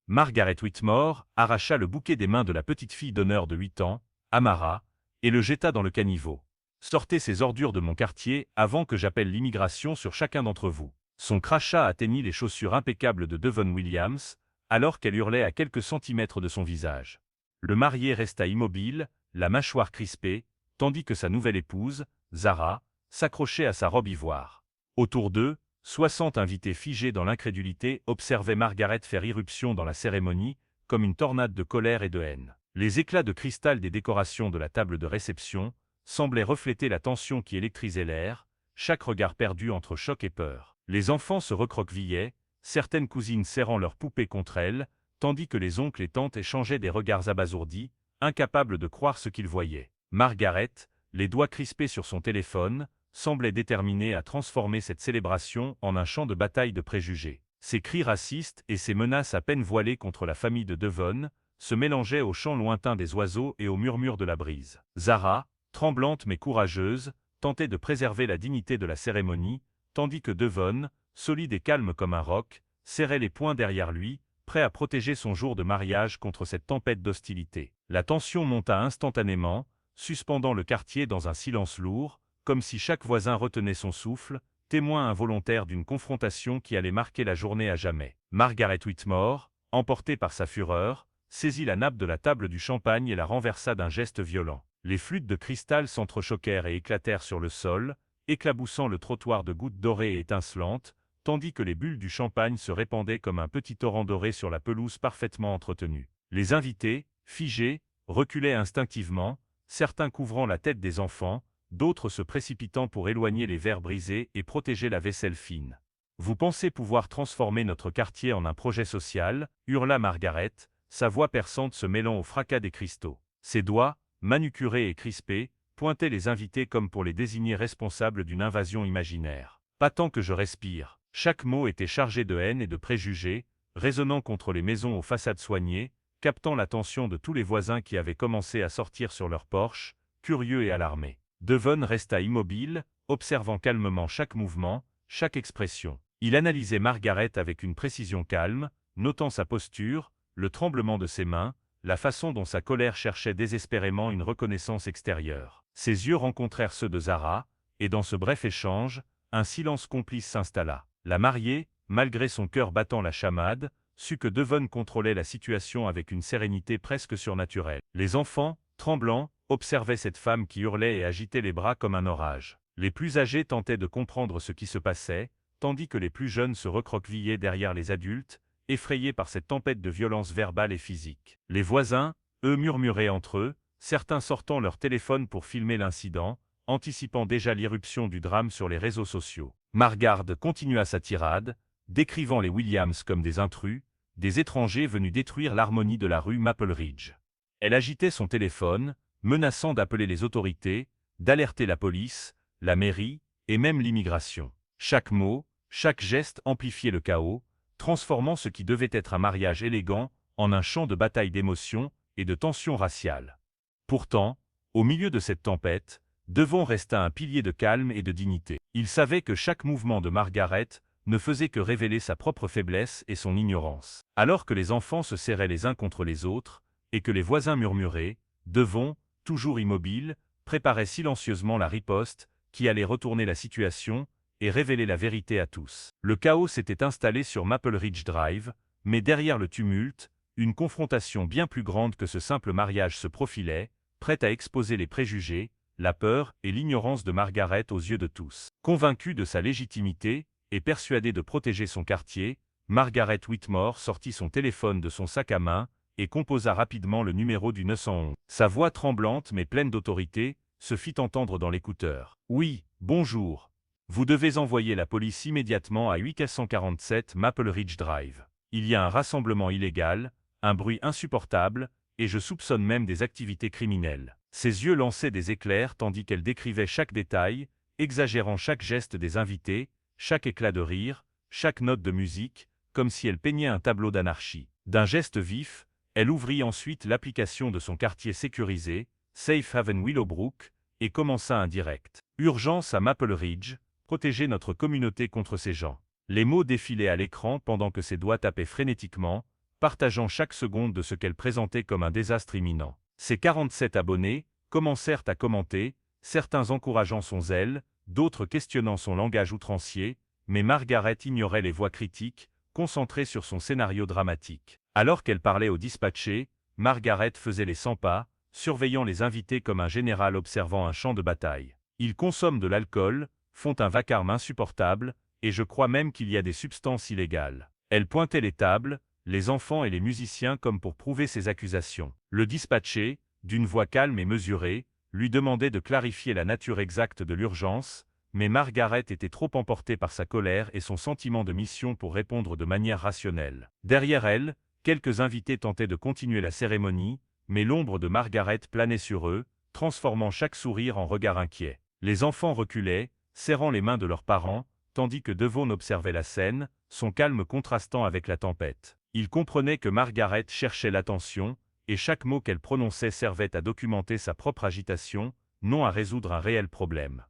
Margaret Whitmore arracha le bouquet des mains de la petite fille d'honneur de 8 ans, Amara, et le jeta dans le caniveau. « Sortez ces ordures de mon quartier avant que j'appelle l'immigration sur chacun d'entre vous. » Son crachat atteignit les chaussures impeccables de Devon Williams, alors qu'elle hurlait à quelques centimètres de son visage. Le marié resta immobile, la mâchoire crispée, tandis que sa nouvelle épouse, Zara, s'accrochait à sa robe ivoire. Autour d'eux, 60 invités figés dans l'incrédulité observaient Margaret faire irruption dans la cérémonie, comme une tornade de colère et de haine. Les éclats de cristal des décorations de la table de réception semblaient refléter la tension qui électrisait l'air, chaque regard perdu entre choc et peur. Les enfants se recroquevillaient, certaines cousines serrant leurs poupées contre elles, tandis que les oncles et tantes échangeaient des regards abasourdis, incapables de croire ce qu'ils voyaient. Margaret, les doigts crispés sur son téléphone, semblait déterminée à transformer cette célébration en un champ de bataille de préjugés. Ses cris racistes et ses menaces à peine voilées contre la famille de Devon se mélangeaient au chant lointain des oiseaux et au murmure de la brise. Zara, tremblante mais courageuse, tentait de préserver la dignité de la cérémonie, tandis que Devon, solide et calme comme un roc, serrait les poings derrière lui, prêt à protéger son jour de mariage contre cette tempête d'hostilité. La tension monta instantanément, suspendant le quartier dans un silence lourd, comme si chaque voisin retenait son souffle, témoin involontaire d'une confrontation qui allait marquer la journée à jamais. Margaret Whitmore, emportée par sa fureur, saisit la nappe de la table du champagne et la renversa d'un geste violent. Les flûtes de cristal s'entrechoquèrent et éclatèrent sur le sol, éclaboussant le trottoir de gouttes dorées et étincelantes, tandis que les bulles du champagne se répandaient comme un petit torrent doré sur la pelouse parfaitement entretenue. Les invités, figés, reculaient instinctivement, certains couvrant la tête des enfants, d'autres se précipitant pour éloigner les verres brisés et protéger la vaisselle fine. « Vous pensez pouvoir transformer notre quartier en un projet social ?» hurla Margaret, sa voix perçante se mêlant au fracas des cristaux. Ses doigts, manucurés et crispés, pointaient les invités comme pour les désigner responsables d'une invasion imaginaire. « Pas tant que je respire !» Chaque mot était chargé de haine et de préjugés, résonnant contre les maisons aux façades soignées, captant l'attention de tous les voisins qui avaient commencé à sortir sur leur porche, curieux et alarmés. Devon resta immobile, observant calmement chaque mouvement, chaque expression. Il analysait Margaret avec une précision calme, notant sa posture, le tremblement de ses mains, la façon dont sa colère cherchait désespérément une reconnaissance extérieure. Ses yeux rencontrèrent ceux de Zara, et dans ce bref échange, un silence complice s'installa. La mariée, malgré son cœur battant la chamade, sut que Devon contrôlait la situation avec une sérénité presque surnaturelle. Les enfants, tremblants, observaient cette femme qui hurlait et agitait les bras comme un orage. Les plus âgés tentaient de comprendre ce qui se passait, tandis que les plus jeunes se recroquevillaient derrière les adultes, effrayés par cette tempête de violence verbale et physique. Les voisins, eux, murmuraient entre eux, certains sortant leur téléphone pour filmer l'incident, anticipant déjà l'irruption du drame sur les réseaux sociaux. Margaret continua sa tirade, décrivant les Williams comme des intrus, des étrangers venus détruire l'harmonie de la rue Maple Ridge. Elle agitait son téléphone, menaçant d'appeler les autorités, d'alerter la police, la mairie, et même l'immigration. Chaque mot, chaque geste amplifiait le chaos, transformant ce qui devait être un mariage élégant en un champ de bataille d'émotions et de tensions raciales. Pourtant, au milieu de cette tempête, Devon resta un pilier de calme et de dignité. Il savait que chaque mouvement de Margaret ne faisait que révéler sa propre faiblesse et son ignorance. Alors que les enfants se serraient les uns contre les autres, et que les voisins murmuraient, Devon, toujours immobile, préparait silencieusement la riposte qui allait retourner la situation et révéler la vérité à tous. Le chaos s'était installé sur Maple Ridge Drive, mais derrière le tumulte, une confrontation bien plus grande que ce simple mariage se profilait, prête à exposer les préjugés, la peur et l'ignorance de Margaret aux yeux de tous. Convaincue de sa légitimité et persuadée de protéger son quartier, Margaret Whitmore sortit son téléphone de son sac à main et composa rapidement le numéro du 911. Sa voix tremblante mais pleine d'autorité se fit entendre dans l'écouteur. « Oui, bonjour. Vous devez envoyer la police immédiatement à 8447 Maple Ridge Drive. Il y a un rassemblement illégal, un bruit insupportable, et je soupçonne même des activités criminelles. » Ses yeux lançaient des éclairs tandis qu'elle décrivait chaque détail, exagérant chaque geste des invités, chaque éclat de rire, chaque note de musique, comme si elle peignait un tableau d'anarchie. D'un geste vif, elle ouvrit ensuite l'application de son quartier sécurisé, Safe Haven Willowbrook, et commença un direct. Urgence à Maple Ridge, protéger notre communauté contre ces gens. Les mots défilaient à l'écran pendant que ses doigts tapaient frénétiquement, partageant chaque seconde de ce qu'elle présentait comme un désastre imminent. Ses 47 abonnés commencèrent à commenter, certains encourageant son zèle, d'autres questionnant son langage outrancier, mais Margaret ignorait les voix critiques, concentrée sur son scénario dramatique. Alors qu'elle parlait au dispatché, Margaret faisait les 100 pas, surveillant les invités comme un général observant un champ de bataille. Ils consomment de l'alcool, font un vacarme insupportable, et je crois même qu'il y a des substances illégales. Elle pointait les tables, les enfants et les musiciens comme pour prouver ses accusations. Le dispatché, d'une voix calme et mesurée, lui demandait de clarifier la nature exacte de l'urgence, mais Margaret était trop emportée par sa colère et son sentiment de mission pour répondre de manière rationnelle. Derrière elle, quelques invités tentaient de continuer la cérémonie, mais l'ombre de Margaret planait sur eux, transformant chaque sourire en regard inquiet. Les enfants reculaient, serrant les mains de leurs parents, tandis que Devon observait la scène, son calme contrastant avec la tempête. Il comprenait que Margaret cherchait l'attention, et chaque mot qu'elle prononçait servait à documenter sa propre agitation, non à résoudre un réel problème.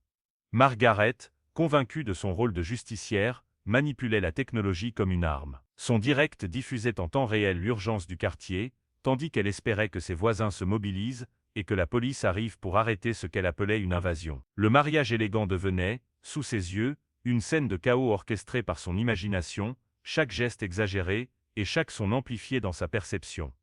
Margaret, convaincue de son rôle de justicière, manipulait la technologie comme une arme. Son direct diffusait en temps réel l'urgence du quartier, tandis qu'elle espérait que ses voisins se mobilisent et que la police arrive pour arrêter ce qu'elle appelait une invasion. Le mariage élégant devenait, sous ses yeux, une scène de chaos orchestrée par son imagination, chaque geste exagéré, et chaque son amplifié dans sa perception.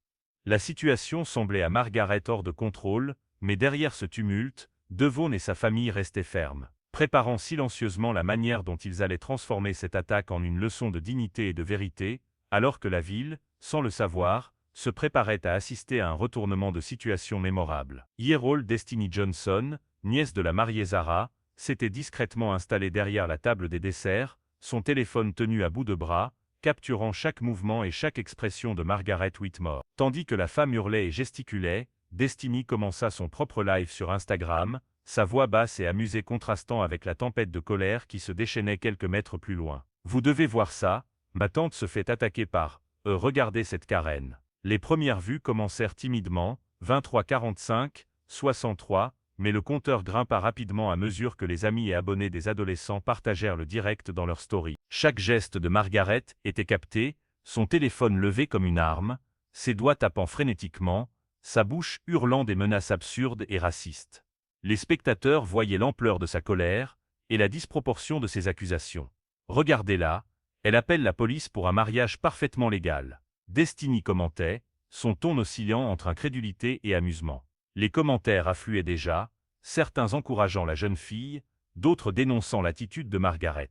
La situation semblait à Margaret hors de contrôle, mais derrière ce tumulte, Devon et sa famille restaient fermes, préparant silencieusement la manière dont ils allaient transformer cette attaque en une leçon de dignité et de vérité, alors que la ville, sans le savoir, se préparait à assister à un retournement de situation mémorable. Yearol Destiny Johnson, nièce de la mariée Zara, s'était discrètement installée derrière la table des desserts, son téléphone tenu à bout de bras, capturant chaque mouvement et chaque expression de Margaret Whitmore. Tandis que la femme hurlait et gesticulait, Destiny commença son propre live sur Instagram, sa voix basse et amusée contrastant avec la tempête de colère qui se déchaînait quelques mètres plus loin. « Vous devez voir ça, ma tante se fait attaquer par « regardez cette Karen ». Les premières vues commencèrent timidement, 23:45, 63, mais le compteur grimpa rapidement à mesure que les amis et abonnés des adolescents partagèrent le direct dans leur story. Chaque geste de Margaret était capté, son téléphone levé comme une arme, ses doigts tapant frénétiquement, sa bouche hurlant des menaces absurdes et racistes. Les spectateurs voyaient l'ampleur de sa colère et la disproportion de ses accusations. « Regardez-la, elle appelle la police pour un mariage parfaitement légal. » Destiny commentait, son ton oscillant entre incrédulité et amusement. Les commentaires affluaient déjà, certains encourageant la jeune fille, d'autres dénonçant l'attitude de Margaret.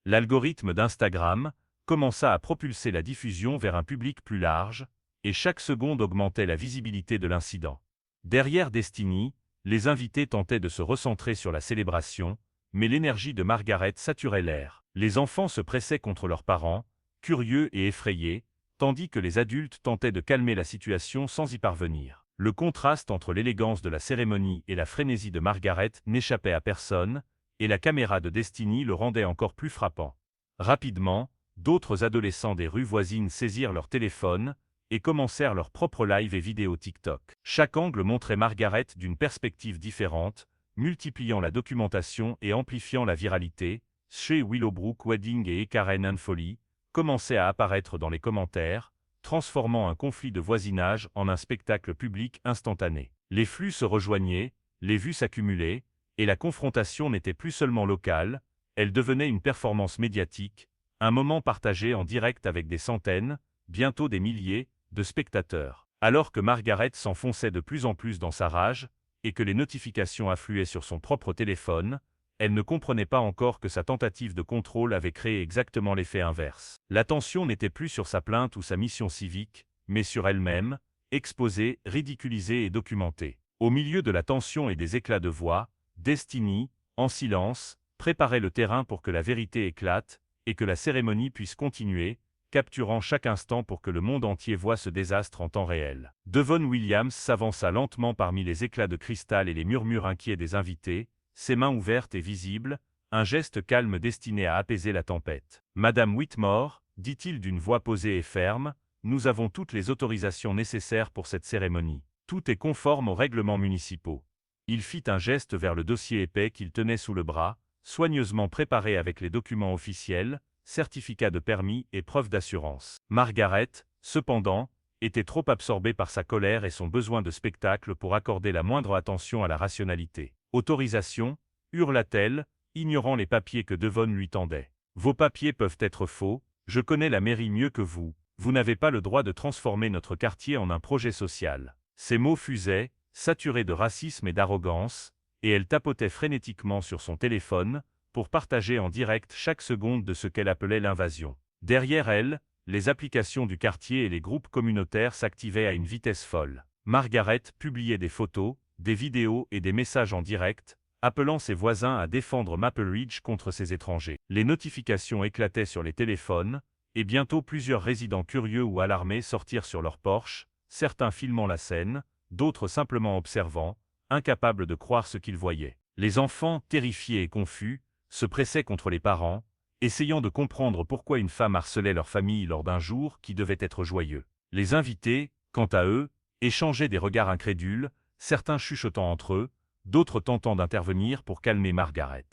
L'algorithme d'Instagram commença à propulser la diffusion vers un public plus large, et chaque seconde augmentait la visibilité de l'incident. Derrière Destiny, les invités tentaient de se recentrer sur la célébration, mais l'énergie de Margaret saturait l'air. Les enfants se pressaient contre leurs parents, curieux et effrayés, tandis que les adultes tentaient de calmer la situation sans y parvenir. Le contraste entre l'élégance de la cérémonie et la frénésie de Margaret n'échappait à personne, et la caméra de Destiny le rendait encore plus frappant. Rapidement, d'autres adolescents des rues voisines saisirent leur téléphone et commencèrent leur propre live et vidéo TikTok. Chaque angle montrait Margaret d'une perspective différente, multipliant la documentation et amplifiant la viralité. Chez Willowbrook Wedding et Karen and Folly commençait à apparaître dans les commentaires, transformant un conflit de voisinage en un spectacle public instantané. Les flux se rejoignaient, les vues s'accumulaient, et la confrontation n'était plus seulement locale, elle devenait une performance médiatique, un moment partagé en direct avec des centaines, bientôt des milliers, de spectateurs. Alors que Margaret s'enfonçait de plus en plus dans sa rage, et que les notifications affluaient sur son propre téléphone, elle ne comprenait pas encore que sa tentative de contrôle avait créé exactement l'effet inverse. L'attention n'était plus sur sa plainte ou sa mission civique, mais sur elle-même, exposée, ridiculisée et documentée. Au milieu de la tension et des éclats de voix, Destiny, en silence, préparait le terrain pour que la vérité éclate, et que la cérémonie puisse continuer, capturant chaque instant pour que le monde entier voie ce désastre en temps réel. Devon Williams s'avança lentement parmi les éclats de cristal et les murmures inquiets des invités, ses mains ouvertes et visibles, un geste calme destiné à apaiser la tempête. « Madame Whitmore, dit-il d'une voix posée et ferme, nous avons toutes les autorisations nécessaires pour cette cérémonie. Tout est conforme aux règlements municipaux. » Il fit un geste vers le dossier épais qu'il tenait sous le bras, soigneusement préparé avec les documents officiels, certificats de permis et preuves d'assurance. Margaret, cependant, était trop absorbée par sa colère et son besoin de spectacle pour accorder la moindre attention à la rationalité. « Autorisation » hurla-t-elle, ignorant les papiers que Devon lui tendait. « Vos papiers peuvent être faux, je connais la mairie mieux que vous. Vous n'avez pas le droit de transformer notre quartier en un projet social. » Ces mots fusaient, saturés de racisme et d'arrogance, et elle tapotait frénétiquement sur son téléphone, pour partager en direct chaque seconde de ce qu'elle appelait l'invasion. Derrière elle, les applications du quartier et les groupes communautaires s'activaient à une vitesse folle. Margaret publiait des photos, des vidéos et des messages en direct, appelant ses voisins à défendre Maple Ridge contre ces étrangers. Les notifications éclataient sur les téléphones, et bientôt plusieurs résidents curieux ou alarmés sortirent sur leur porche, certains filmant la scène, d'autres simplement observant, incapables de croire ce qu'ils voyaient. Les enfants, terrifiés et confus, se pressaient contre les parents, essayant de comprendre pourquoi une femme harcelait leur famille lors d'un jour qui devait être joyeux. Les invités, quant à eux, échangeaient des regards incrédules, certains chuchotant entre eux, d'autres tentant d'intervenir pour calmer Margaret.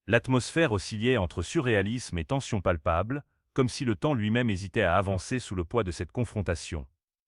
L'atmosphère oscillait entre surréalisme et tension palpable, comme si le temps lui-même hésitait à avancer sous le poids de cette confrontation.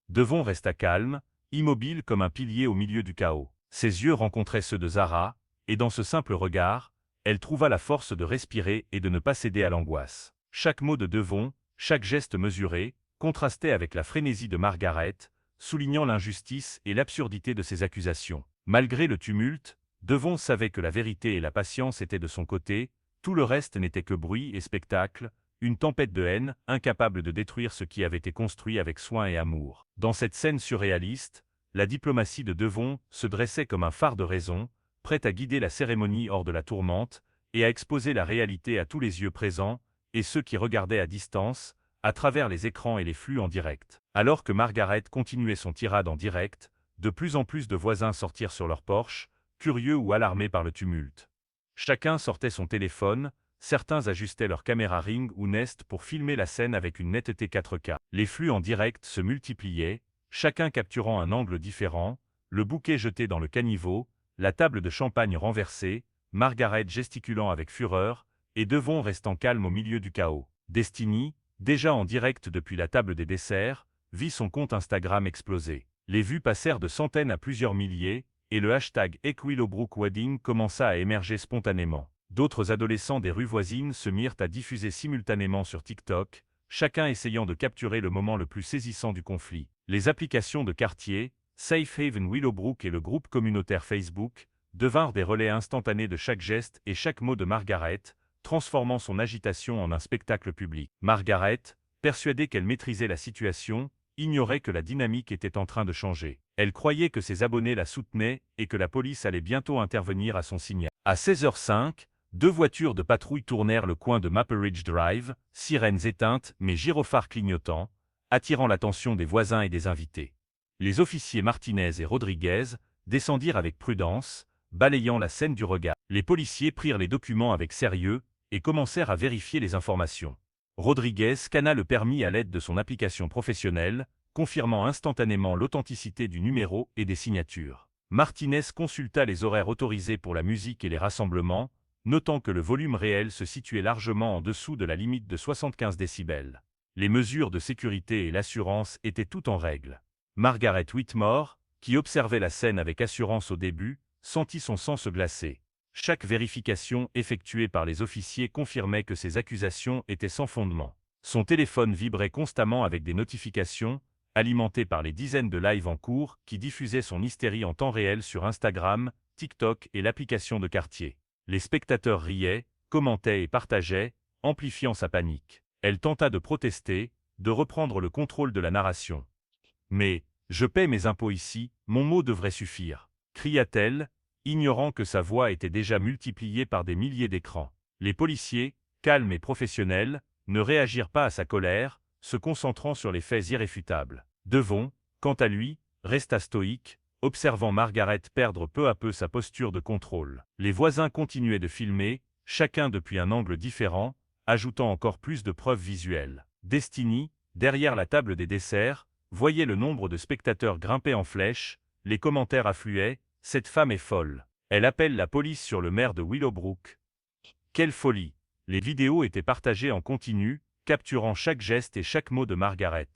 Devon resta calme, immobile comme un pilier au milieu du chaos. Ses yeux rencontraient ceux de Zara, et dans ce simple regard, elle trouva la force de respirer et de ne pas céder à l'angoisse. Chaque mot de Devon, chaque geste mesuré, contrastait avec la frénésie de Margaret, soulignant l'injustice et l'absurdité de ses accusations. Malgré le tumulte, Devon savait que la vérité et la patience étaient de son côté, tout le reste n'était que bruit et spectacle, une tempête de haine, incapable de détruire ce qui avait été construit avec soin et amour. Dans cette scène surréaliste, la diplomatie de Devon se dressait comme un phare de raison, prête à guider la cérémonie hors de la tourmente, et à exposer la réalité à tous les yeux présents, et ceux qui regardaient à distance, à travers les écrans et les flux en direct. Alors que Margaret continuait son tirade en direct, de plus en plus de voisins sortirent sur leur porche, curieux ou alarmés par le tumulte. Chacun sortait son téléphone, certains ajustaient leur caméra Ring ou Nest pour filmer la scène avec une netteté 4K. Les flux en direct se multipliaient, chacun capturant un angle différent, le bouquet jeté dans le caniveau, la table de champagne renversée, Margaret gesticulant avec fureur, et Devon restant calme au milieu du chaos. Destiny, déjà en direct depuis la table des desserts, vit son compte Instagram exploser. Les vues passèrent de centaines à plusieurs milliers, et le hashtag #WillowBrookWedding commença à émerger spontanément. D'autres adolescents des rues voisines se mirent à diffuser simultanément sur TikTok, chacun essayant de capturer le moment le plus saisissant du conflit. Les applications de quartier, Safe Haven Willowbrook et le groupe communautaire Facebook, devinrent des relais instantanés de chaque geste et chaque mot de Margaret, transformant son agitation en un spectacle public. Margaret, persuadée qu'elle maîtrisait la situation, ignorait que la dynamique était en train de changer. Elle croyait que ses abonnés la soutenaient et que la police allait bientôt intervenir à son signal. À 16h05, 2 voitures de patrouille tournèrent le coin de Maple Ridge Drive, sirènes éteintes mais gyrophares clignotants, attirant l'attention des voisins et des invités. Les officiers Martinez et Rodriguez descendirent avec prudence, balayant la scène du regard. Les policiers prirent les documents avec sérieux et commencèrent à vérifier les informations. Rodriguez scanna le permis à l'aide de son application professionnelle, confirmant instantanément l'authenticité du numéro et des signatures. Martinez consulta les horaires autorisés pour la musique et les rassemblements, notant que le volume réel se situait largement en dessous de la limite de 75 décibels. Les mesures de sécurité et l'assurance étaient toutes en règle. Margaret Whitmore, qui observait la scène avec assurance au début, sentit son sang se glacer. Chaque vérification effectuée par les officiers confirmait que ces accusations étaient sans fondement. Son téléphone vibrait constamment avec des notifications, alimentées par les dizaines de lives en cours qui diffusaient son hystérie en temps réel sur Instagram, TikTok et l'application de quartier. Les spectateurs riaient, commentaient et partageaient, amplifiant sa panique. Elle tenta de protester, de reprendre le contrôle de la narration. « Mais, je paie mes impôts ici, mon mot devrait suffire », cria-t-elle, ignorant que sa voix était déjà multipliée par des milliers d'écrans. Les policiers, calmes et professionnels, ne réagirent pas à sa colère, se concentrant sur les faits irréfutables. Devon, quant à lui, resta stoïque, observant Margaret perdre peu à peu sa posture de contrôle. Les voisins continuaient de filmer, chacun depuis un angle différent, ajoutant encore plus de preuves visuelles. Destiny, derrière la table des desserts, voyait le nombre de spectateurs grimper en flèche, les commentaires affluaient, « Cette femme est folle. Elle appelle la police sur le maire de Willowbrook. » Quelle folie! Les vidéos étaient partagées en continu, capturant chaque geste et chaque mot de Margaret.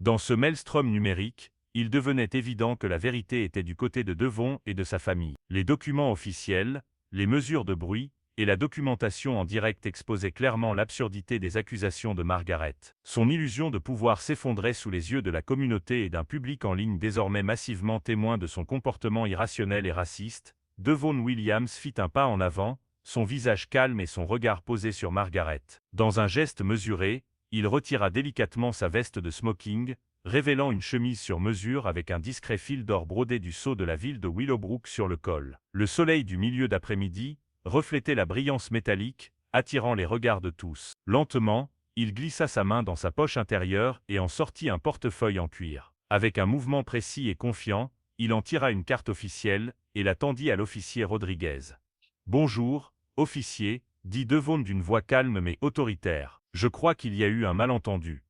Dans ce maelstrom numérique, il devenait évident que la vérité était du côté de Devon et de sa famille. Les documents officiels, les mesures de bruit et la documentation en direct exposaient clairement l'absurdité des accusations de Margaret. Son illusion de pouvoir s'effondrait sous les yeux de la communauté et d'un public en ligne désormais massivement témoin de son comportement irrationnel et raciste. Devon Williams fit un pas en avant, son visage calme et son regard posé sur Margaret. Dans un geste mesuré, il retira délicatement sa veste de smoking, révélant une chemise sur mesure avec un discret fil d'or brodé du sceau de la ville de Willowbrook sur le col. Le soleil du milieu d'après-midi reflétait la brillance métallique, attirant les regards de tous. Lentement, il glissa sa main dans sa poche intérieure et en sortit un portefeuille en cuir. Avec un mouvement précis et confiant, il en tira une carte officielle et la tendit à l'officier Rodriguez. « Bonjour, officier, » dit Devon d'une voix calme mais autoritaire. « Je crois qu'il y a eu un malentendu. »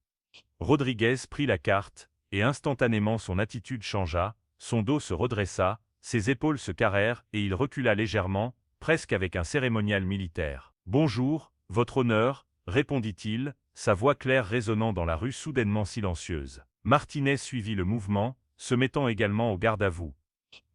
Rodriguez prit la carte, et instantanément son attitude changea, son dos se redressa, ses épaules se carrèrent et il recula légèrement, presque avec un cérémonial militaire. « Bonjour, votre honneur, » répondit-il, sa voix claire résonnant dans la rue soudainement silencieuse. Martinez suivit le mouvement, se mettant également au garde-à-vous.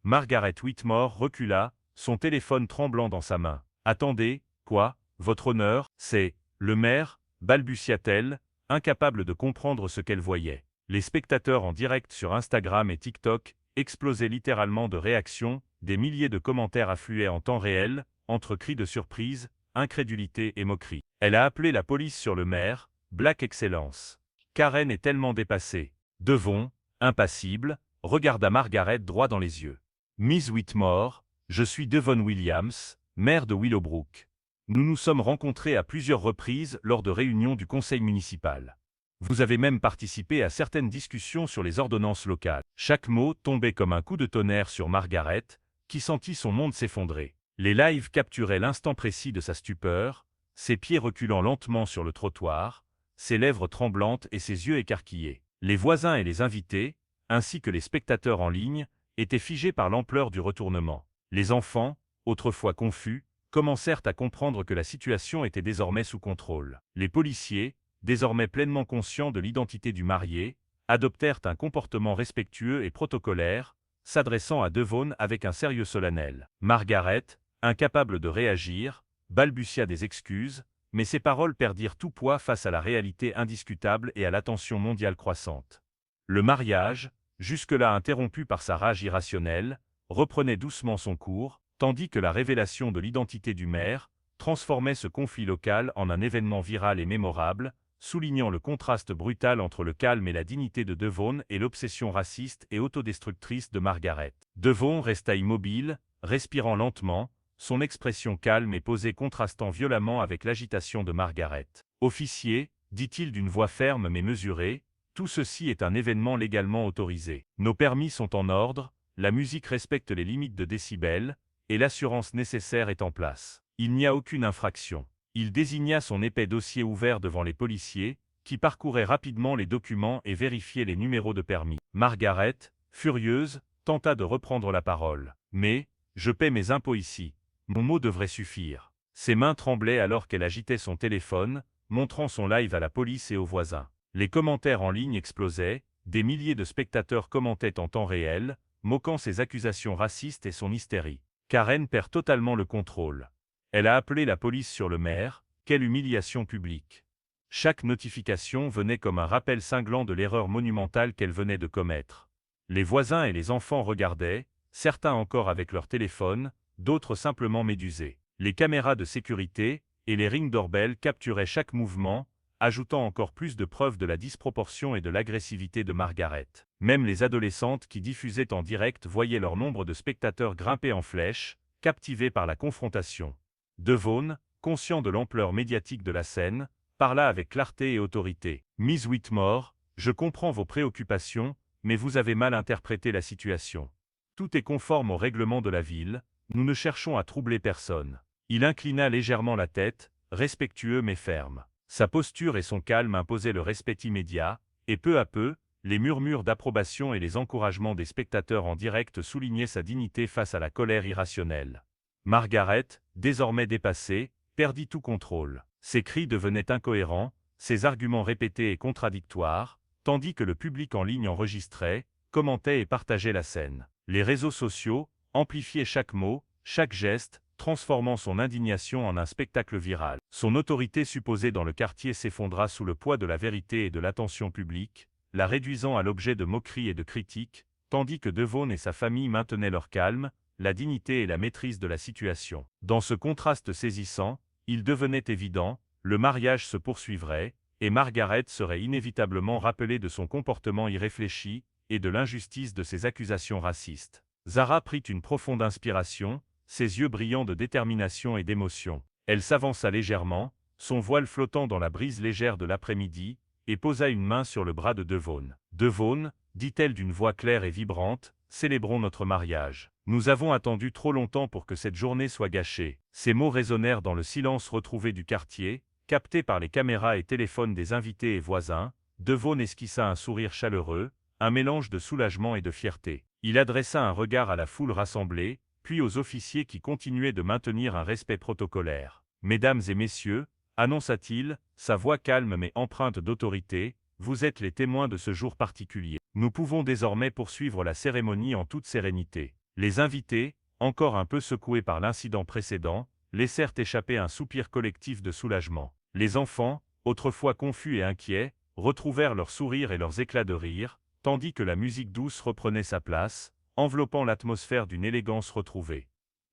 Margaret Whitmore recula, son téléphone tremblant dans sa main. « Attendez, quoi, votre honneur, c'est le maire ?» balbutia-t-elle, incapable de comprendre ce qu'elle voyait. Les spectateurs en direct sur Instagram et TikTok explosaient littéralement de réactions, des milliers de commentaires affluaient en temps réel, entre cris de surprise, incrédulité et moquerie. Elle a appelé la police sur le maire, Black Excellence. Karen est tellement dépassée. Devon, impassible, regarda Margaret droit dans les yeux. Miss Whitmore, je suis Devon Williams, maire de Willowbrook. Nous nous sommes rencontrés à plusieurs reprises lors de réunions du conseil municipal. Vous avez même participé à certaines discussions sur les ordonnances locales. Chaque mot tombait comme un coup de tonnerre sur Margaret, qui sentit son monde s'effondrer. Les lives capturaient l'instant précis de sa stupeur, ses pieds reculant lentement sur le trottoir, ses lèvres tremblantes et ses yeux écarquillés. Les voisins et les invités, ainsi que les spectateurs en ligne, étaient figés par l'ampleur du retournement. Les enfants, autrefois confus, commencèrent à comprendre que la situation était désormais sous contrôle. Les policiers, désormais pleinement conscients de l'identité du marié, adoptèrent un comportement respectueux et protocolaire, s'adressant à Devon avec un sérieux solennel. Margaret, incapable de réagir, balbutia des excuses, mais ses paroles perdirent tout poids face à la réalité indiscutable et à l'attention mondiale croissante. Le mariage, jusque-là interrompu par sa rage irrationnelle, reprenait doucement son cours, tandis que la révélation de l'identité du maire transformait ce conflit local en un événement viral et mémorable, soulignant le contraste brutal entre le calme et la dignité de Devon et l'obsession raciste et autodestructrice de Margaret. Devon resta immobile, respirant lentement, son expression calme et posée contrastant violemment avec l'agitation de Margaret. « Officier, » dit-il d'une voix ferme mais mesurée, « tout ceci est un événement légalement autorisé. Nos permis sont en ordre, la musique respecte les limites de décibels, et l'assurance nécessaire est en place. Il n'y a aucune infraction. » Il désigna son épais dossier ouvert devant les policiers, qui parcouraient rapidement les documents et vérifiaient les numéros de permis. Margaret, furieuse, tenta de reprendre la parole. « Mais, je paie mes impôts ici. Mon mot devrait suffire. » Ses mains tremblaient alors qu'elle agitait son téléphone, montrant son live à la police et aux voisins. Les commentaires en ligne explosaient, des milliers de spectateurs commentaient en temps réel, moquant ses accusations racistes et son hystérie. Karen perd totalement le contrôle. Elle a appelé la police sur le maire, quelle humiliation publique. Chaque notification venait comme un rappel cinglant de l'erreur monumentale qu'elle venait de commettre. Les voisins et les enfants regardaient, certains encore avec leur téléphone, d'autres simplement médusés. Les caméras de sécurité et les ring doorbells capturaient chaque mouvement, ajoutant encore plus de preuves de la disproportion et de l'agressivité de Margaret. Même les adolescentes qui diffusaient en direct voyaient leur nombre de spectateurs grimper en flèche, captivés par la confrontation. Devon, conscient de l'ampleur médiatique de la scène, parla avec clarté et autorité. « Miss Whitmore, je comprends vos préoccupations, mais vous avez mal interprété la situation. Tout est conforme au règlement de la ville, nous ne cherchons à troubler personne. » Il inclina légèrement la tête, respectueux mais ferme. Sa posture et son calme imposaient le respect immédiat, et peu à peu, les murmures d'approbation et les encouragements des spectateurs en direct soulignaient sa dignité face à la colère irrationnelle. Margaret, désormais dépassée, perdit tout contrôle. Ses cris devenaient incohérents, ses arguments répétés et contradictoires, tandis que le public en ligne enregistrait, commentait et partageait la scène. Les réseaux sociaux amplifiaient chaque mot, chaque geste, transformant son indignation en un spectacle viral. Son autorité supposée dans le quartier s'effondra sous le poids de la vérité et de l'attention publique, la réduisant à l'objet de moqueries et de critiques, tandis que Devon et sa famille maintenaient leur calme, la dignité et la maîtrise de la situation. Dans ce contraste saisissant, il devenait évident, le mariage se poursuivrait, et Margaret serait inévitablement rappelée de son comportement irréfléchi et de l'injustice de ses accusations racistes. Zara prit une profonde inspiration, ses yeux brillants de détermination et d'émotion. Elle s'avança légèrement, son voile flottant dans la brise légère de l'après-midi, et posa une main sur le bras de Devon. « Devon, dit-elle d'une voix claire et vibrante, célébrons notre mariage. Nous avons attendu trop longtemps pour que cette journée soit gâchée. » Ces mots résonnèrent dans le silence retrouvé du quartier, capté par les caméras et téléphones des invités et voisins. Devon esquissa un sourire chaleureux, un mélange de soulagement et de fierté. Il adressa un regard à la foule rassemblée, puis aux officiers qui continuaient de maintenir un respect protocolaire. « Mesdames et messieurs, annonça-t-il, sa voix calme mais empreinte d'autorité, vous êtes les témoins de ce jour particulier. Nous pouvons désormais poursuivre la cérémonie en toute sérénité. » Les invités, encore un peu secoués par l'incident précédent, laissèrent échapper un soupir collectif de soulagement. Les enfants, autrefois confus et inquiets, retrouvèrent leur sourire et leurs éclats de rire, tandis que la musique douce reprenait sa place, enveloppant l'atmosphère d'une élégance retrouvée.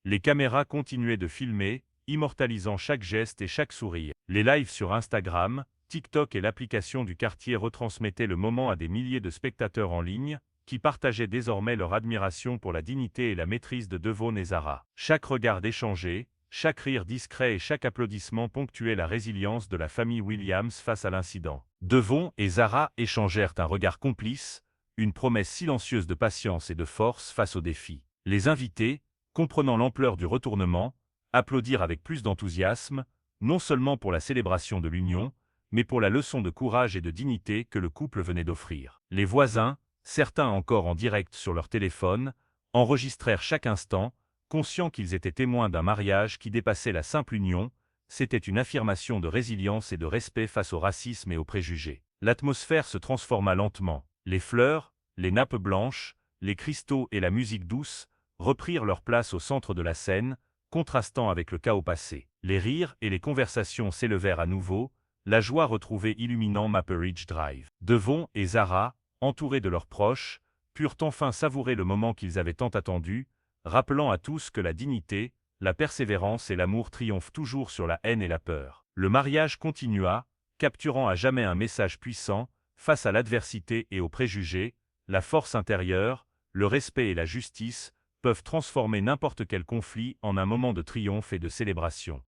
Les caméras continuaient de filmer, immortalisant chaque geste et chaque sourire. Les lives sur Instagram, TikTok et l'application du quartier retransmettaient le moment à des milliers de spectateurs en ligne, qui partageaient désormais leur admiration pour la dignité et la maîtrise de Devon et Zara. Chaque regard échangé, chaque rire discret et chaque applaudissement ponctuait la résilience de la famille Williams face à l'incident. Devon et Zara échangèrent un regard complice, une promesse silencieuse de patience et de force face au défi. Les invités, comprenant l'ampleur du retournement, applaudirent avec plus d'enthousiasme, non seulement pour la célébration de l'union, mais pour la leçon de courage et de dignité que le couple venait d'offrir. Les voisins, certains encore en direct sur leur téléphone, enregistrèrent chaque instant, conscients qu'ils étaient témoins d'un mariage qui dépassait la simple union. C'était une affirmation de résilience et de respect face au racisme et aux préjugés. L'atmosphère se transforma lentement. Les fleurs, les nappes blanches, les cristaux et la musique douce reprirent leur place au centre de la scène, contrastant avec le chaos passé. Les rires et les conversations s'élevèrent à nouveau, la joie retrouvée illuminant Maple Ridge Drive. Devon et Zara, entourés de leurs proches, purent enfin savourer le moment qu'ils avaient tant attendu, rappelant à tous que la dignité, la persévérance et l'amour triomphent toujours sur la haine et la peur. Le mariage continua, capturant à jamais un message puissant, face à l'adversité et aux préjugés, la force intérieure, le respect et la justice peuvent transformer n'importe quel conflit en un moment de triomphe et de célébration.